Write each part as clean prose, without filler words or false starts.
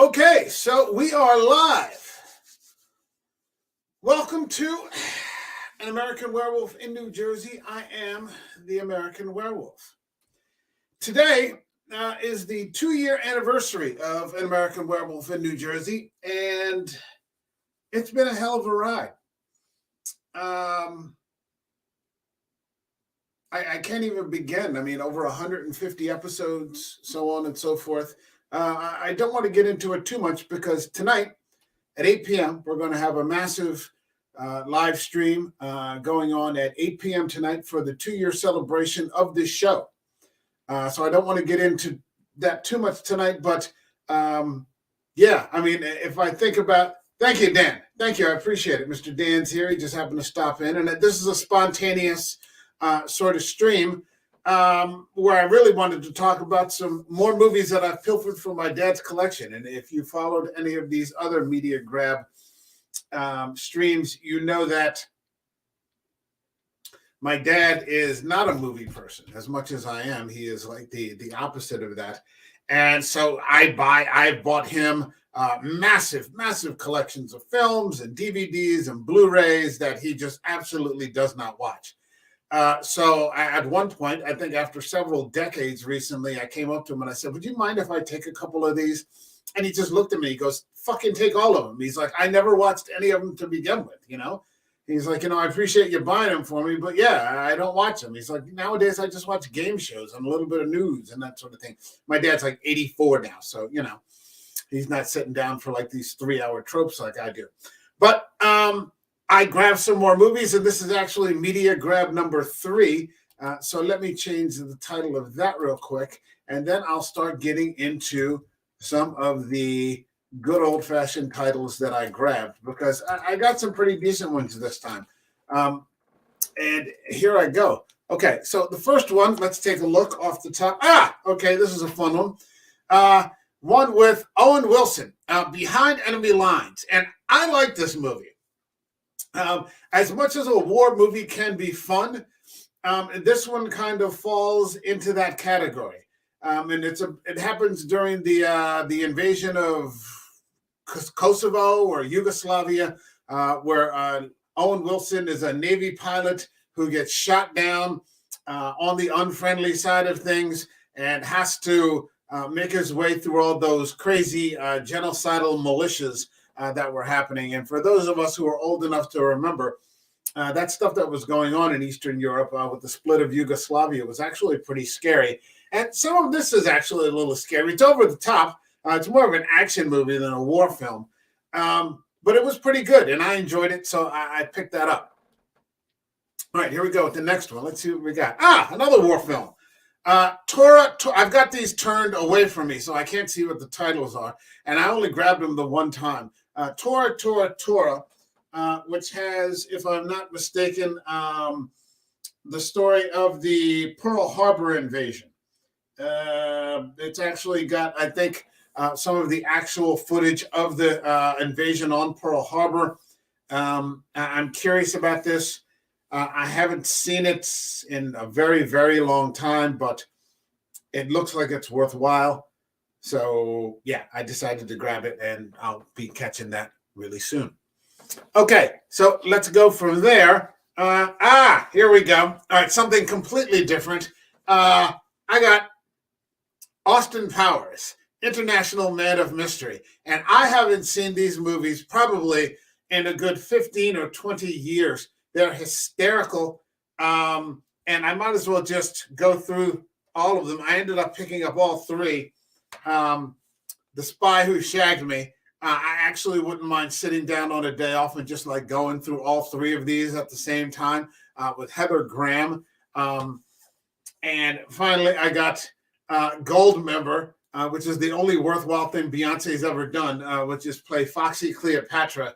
Okay, so we are live. Welcome to An American Werewolf in New Jersey. I am the American Werewolf. Today is the 2-year anniversary of An American Werewolf in New Jersey, and it's been a hell of a ride. I can't even begin. I mean, over 150 episodes, so on and so forth. I don't want to get into it too much because tonight at 8 p.m., we're going to have a massive live stream going on at 8 p.m. tonight for the 2-year celebration of this show. So I don't want to get into that too much tonight, but yeah, I mean, if I think about, thank you, Dan. Thank you. I appreciate it. Mr. Dan's here. He just happened to stop in. And this is a spontaneous sort of stream where I really wanted to talk about some more movies that I've pilfered from my dad's collection. And if you followed any of these other Media Grab streams, you know that my dad is not a movie person as much as I am. He is like the opposite of that. And so I bought him massive collections of films and DVDs and Blu-rays that he just absolutely does not watch. So at one point, I think after several decades recently, I came up to him and I said, would you mind if I take a couple of these? And he just looked at me. He goes, fucking take all of them. He's like, I never watched any of them to begin with, you know? He's like, I appreciate you buying them for me, but yeah, I don't watch them. He's like, nowadays I just watch game shows and a little bit of news and that sort of thing. My dad's like 84 now, so, he's not sitting down for like these 3-hour tropes like I do. But I grabbed some more movies, and this is actually Media Grab number 3. So let me change the title of that real quick, and then I'll start getting into some of the good old-fashioned titles that I grabbed, because I got some pretty decent ones this time. And here I go. Okay, so the first one, let's take a look off the top. Okay, this is a fun one. One with Owen Wilson, Behind Enemy Lines. And I like this movie. As much as a war movie can be fun, this one kind of falls into that category. And it happens during the invasion of Kosovo or Yugoslavia, where Owen Wilson is a Navy pilot who gets shot down on the unfriendly side of things and has to make his way through all those crazy genocidal militias that were happening. And for those of us who are old enough to remember, that stuff that was going on in Eastern Europe with the split of Yugoslavia was actually pretty scary. And some of this is actually a little scary. It's over the top. It's more of an action movie than a war film. But it was pretty good, and I enjoyed it, so I picked that up. All right, here we go with the next one. Let's see what we got. Another war film. Tora, I've got these turned away from me, so I can't see what the titles are, and I only grabbed them the one time. Tora, which has, if I'm not mistaken, the story of the Pearl Harbor invasion. It's actually got, I think, some of the actual footage of the invasion on Pearl Harbor. I'm curious about this. I haven't seen it in a very, very long time, but it looks like it's worthwhile. So, yeah, I decided to grab it, and I'll be catching that really soon. Okay, so let's go from there. Here we go. All right, something completely different. I got Austin Powers, International Man of Mystery. And I haven't seen these movies probably in a good 15 or 20 years. They're hysterical. And I might as well just go through all of them. I ended up picking up all 3. The Spy Who Shagged Me. I actually wouldn't mind sitting down on a day off and just like going through all 3 of these at the same time with Heather Graham. And finally, I got Goldmember, which is the only worthwhile thing Beyonce's ever done, which is play Foxy Cleopatra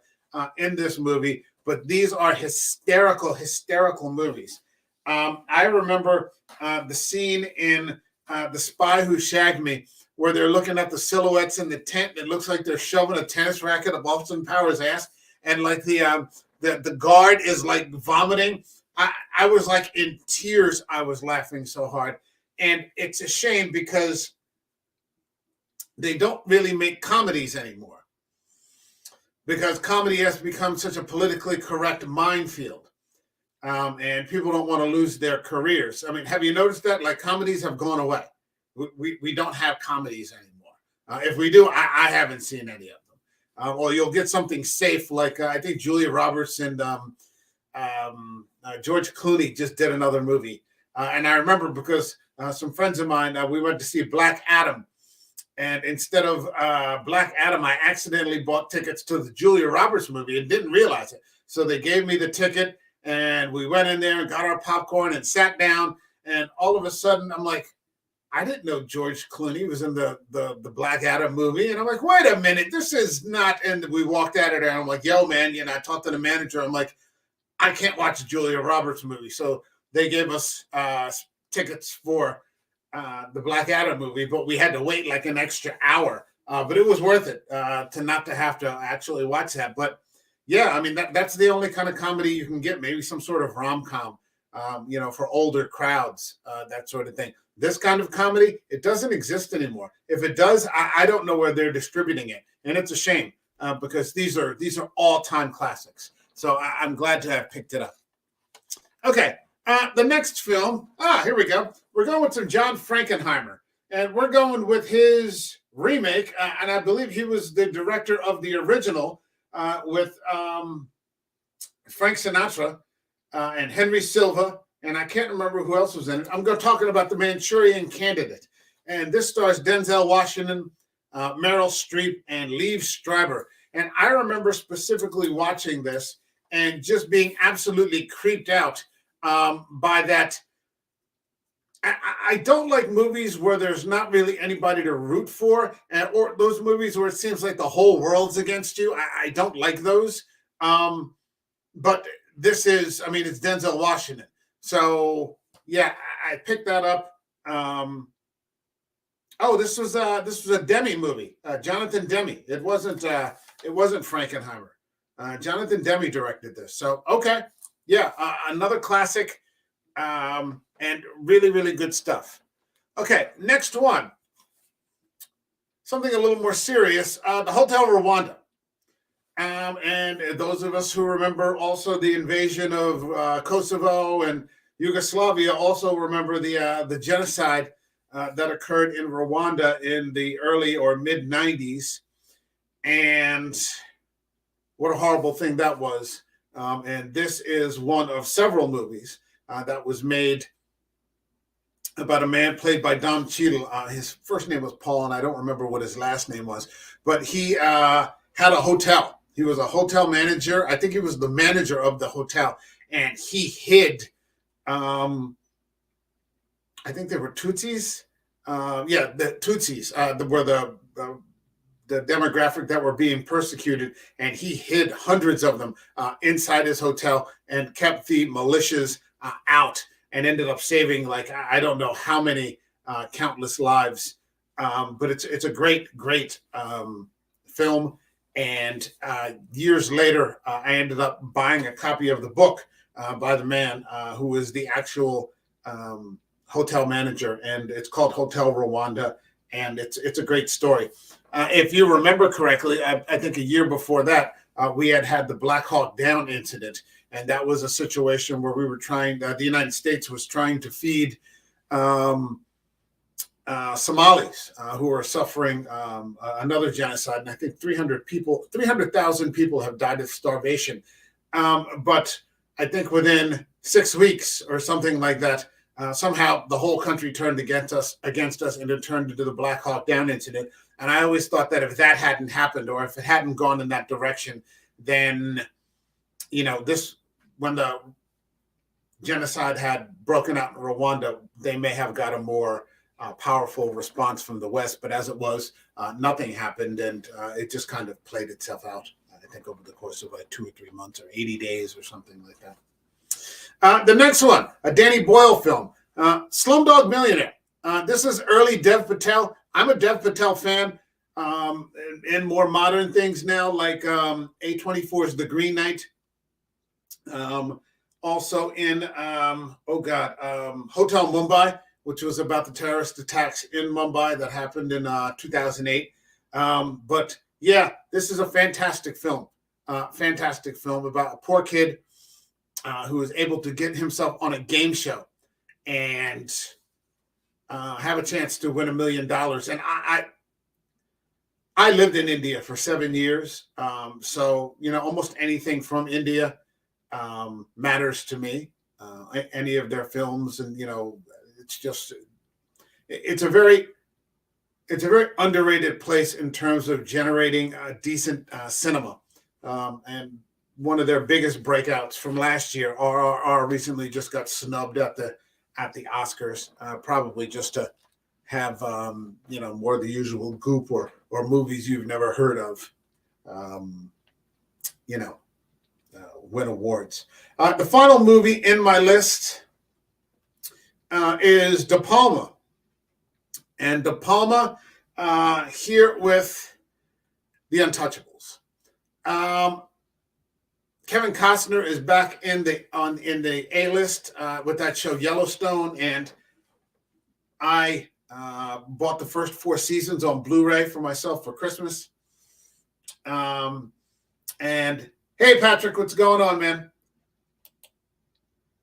in this movie. But these are hysterical movies. I remember the scene in The Spy Who Shagged Me, where they're looking at the silhouettes in the tent. It looks like they're shoving a tennis racket up Austin Powers' ass, and like the guard is like vomiting. I was like in tears. I was laughing so hard, and it's a shame because they don't really make comedies anymore because comedy has become such a politically correct minefield. And people don't want to lose their careers. I mean, have you noticed that? Like, comedies have gone away. We don't have comedies anymore. If we do, I haven't seen any of them. Or you'll get something safe, like I think Julia Roberts and George Clooney just did another movie. And I remember because some friends of mine, we went to see Black Adam. And instead of Black Adam, I accidentally bought tickets to the Julia Roberts movie and didn't realize it. So they gave me the ticket, and we went in there and got our popcorn and sat down. And all of a sudden, I'm like, I didn't know George Clooney was in the Black Adam movie. And I'm like, wait a minute, this is not. And we walked out of there, and I'm like, yo, man, I talked to the manager. I'm like, I can't watch a Julia Roberts movie. So they gave us tickets for the Black Adam movie, but we had to wait like an extra hour. But it was worth it to not to have to actually watch that. But yeah, I mean, that's the only kind of comedy you can get. Maybe some sort of rom-com, for older crowds, that sort of thing. This kind of comedy, it doesn't exist anymore. If it does, I don't know where they're distributing it, and it's a shame because these are all-time classics. So I'm glad to have picked it up. Okay, the next film. Here we go. We're going with some John Frankenheimer, and we're going with his remake, and I believe he was the director of the original with Frank Sinatra and Henry Silva, and I can't remember who else was in it. I'm talking about The Manchurian Candidate, and this stars Denzel Washington, Meryl Streep, and Liev Schreiber. And I remember specifically watching this and just being absolutely creeped out by that. I don't like movies where there's not really anybody to root for, or those movies where it seems like the whole world's against you. I don't like those. But this is, I mean, it's Denzel Washington. So yeah, I picked that up. This was a Demme movie, Jonathan Demme. It wasn't Frankenheimer. Jonathan Demme directed this. So okay, yeah, another classic. And really, really good stuff. Okay, next one. Something a little more serious. The Hotel Rwanda. And those of us who remember also the invasion of Kosovo and Yugoslavia also remember the genocide that occurred in Rwanda in the early or mid 90s. And what a horrible thing that was. And this is one of several movies that was made about a man played by Don Cheadle. His first name was Paul, and I don't remember what his last name was. But he had a hotel. He was a hotel manager. I think he was the manager of the hotel. And he hid, I think they were Tutsis. The Tutsis were the demographic that were being persecuted. And he hid hundreds of them inside his hotel and kept the militias out. And ended up saving, like, I don't know how many countless lives. But it's a great film. And years later, I ended up buying a copy of the book by the man who was the actual hotel manager. And it's called Hotel Rwanda. And it's a great story. If you remember correctly, I think a year before that, we had the Black Hawk Down incident. And that was a situation where we were the United States was trying to feed Somalis who are suffering another genocide. And I think 300,000 people have died of starvation. But I think within 6 weeks or something like that, somehow the whole country turned against us, and it turned into the Black Hawk Down incident. And I always thought that if that hadn't happened, or if it hadn't gone in that direction, then, when the genocide had broken out in Rwanda, they may have got a more powerful response from the West. But as it was, nothing happened, and it just kind of played itself out, I think, over the course of like 2 or 3 months or 80 days or something like that. The next one, a Danny Boyle film, Slumdog Millionaire. This is early Dev Patel. I'm a Dev Patel fan. And more modern things now, like A24's The Green Knight. Also in Hotel Mumbai, which was about the terrorist attacks in Mumbai that happened in 2008. But yeah, this is a fantastic film. Fantastic film about a poor kid who was able to get himself on a game show and have a chance to win $1 million. And I lived in India for 7 years. So, almost anything from India matters to me. Any of their films. And, it's a very underrated place in terms of generating decent cinema. And one of their biggest breakouts from last year, RRR, recently just got snubbed at the Oscars, probably just to have more of the usual goop or movies you've never heard of, win awards. The final movie in my list is De Palma, and De Palma here with The Untouchables. Kevin Costner is back in the A-list with that show Yellowstone, and I bought the first 4 seasons on Blu-ray for myself for Christmas. And hey, Patrick, what's going on, man?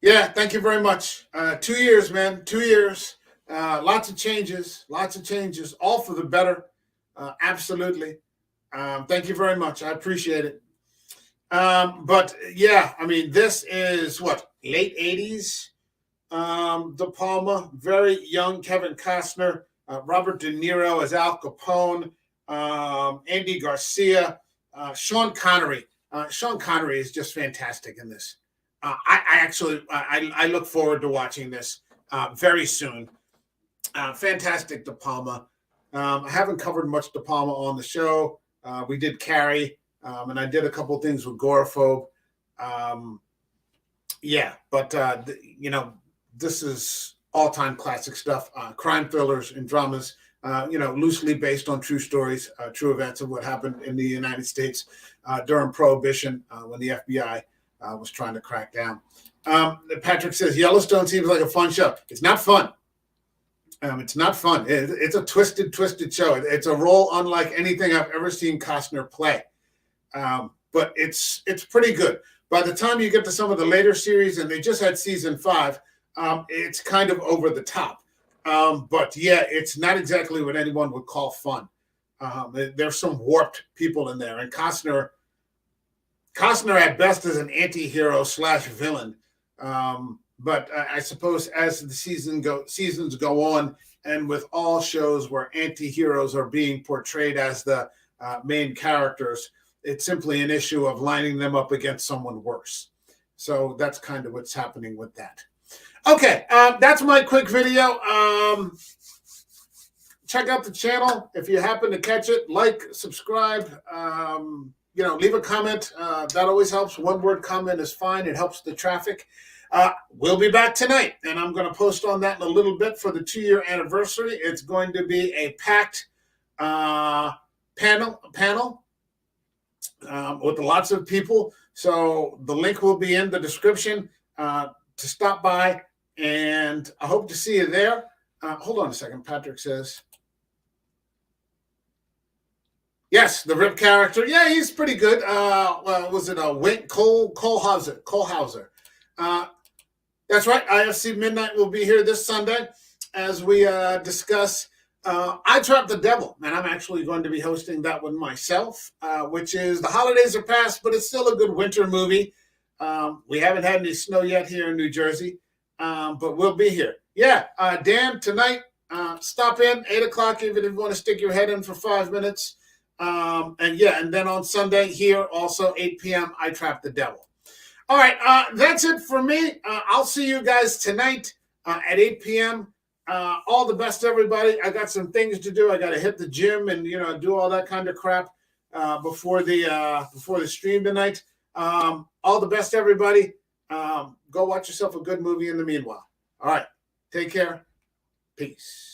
Yeah, thank you very much. 2 years, man. 2 years. Lots of changes, all for the better. Absolutely. Thank you very much. I appreciate it. But yeah, I mean, this is late 80s. De Palma, very young Kevin Costner, Robert De Niro as Al Capone, Andy Garcia, Sean Connery. Sean Connery is just fantastic in this. I look forward to watching this very soon. Fantastic De Palma. I haven't covered much De Palma on the show. We did Carrie, and I did a couple of things with Agoraphobe. This is all-time classic stuff. Crime thrillers and dramas, loosely based on true stories, true events of what happened in the United States during Prohibition when the FBI was trying to crack down. Patrick says, Yellowstone seems like a fun show. It's not fun. It's not fun. It's a twisted show. It's a role unlike anything I've ever seen Costner play. But it's pretty good. By the time you get to some of the later series, and they just had season 5, it's kind of over the top. But yeah, it's not exactly what anyone would call fun. There's some warped people in there. And Costner at best is an anti-hero / villain. But I suppose as the seasons go on, and with all shows where anti-heroes are being portrayed as the main characters, it's simply an issue of lining them up against someone worse. So that's kind of what's happening with that. Okay, that's my quick video. Check out the channel if you happen to catch it. Like, subscribe, leave a comment. That always helps. One-word comment is fine. It helps the traffic. We'll be back tonight, and I'm going to post on that in a little bit for the 2-year anniversary. It's going to be a packed panel with lots of people. So the link will be in the description to stop by, and I hope to see you there. Hold on a second. Patrick says, yes, the Rip character. Yeah, he's pretty good. Was it Kohlhauser? That's right. IFC Midnight will be here this Sunday as we discuss I Trapped the Devil. And I'm actually going to be hosting that one myself, which is the holidays are past, but it's still a good winter movie. We haven't had any snow yet here in New Jersey, but we'll be here. Yeah, Dan, tonight, stop in, 8 o'clock, even if you want to stick your head in for 5 minutes. And then on Sunday here, also 8 p.m., I Trapped the Devil. All right, that's it for me. I'll see you guys tonight at 8 p.m. All the best, everybody. I got some things to do. I got to hit the gym and do all that kind of crap before the stream tonight. All the best, everybody. Go watch yourself a good movie in the meanwhile. All right, take care. Peace.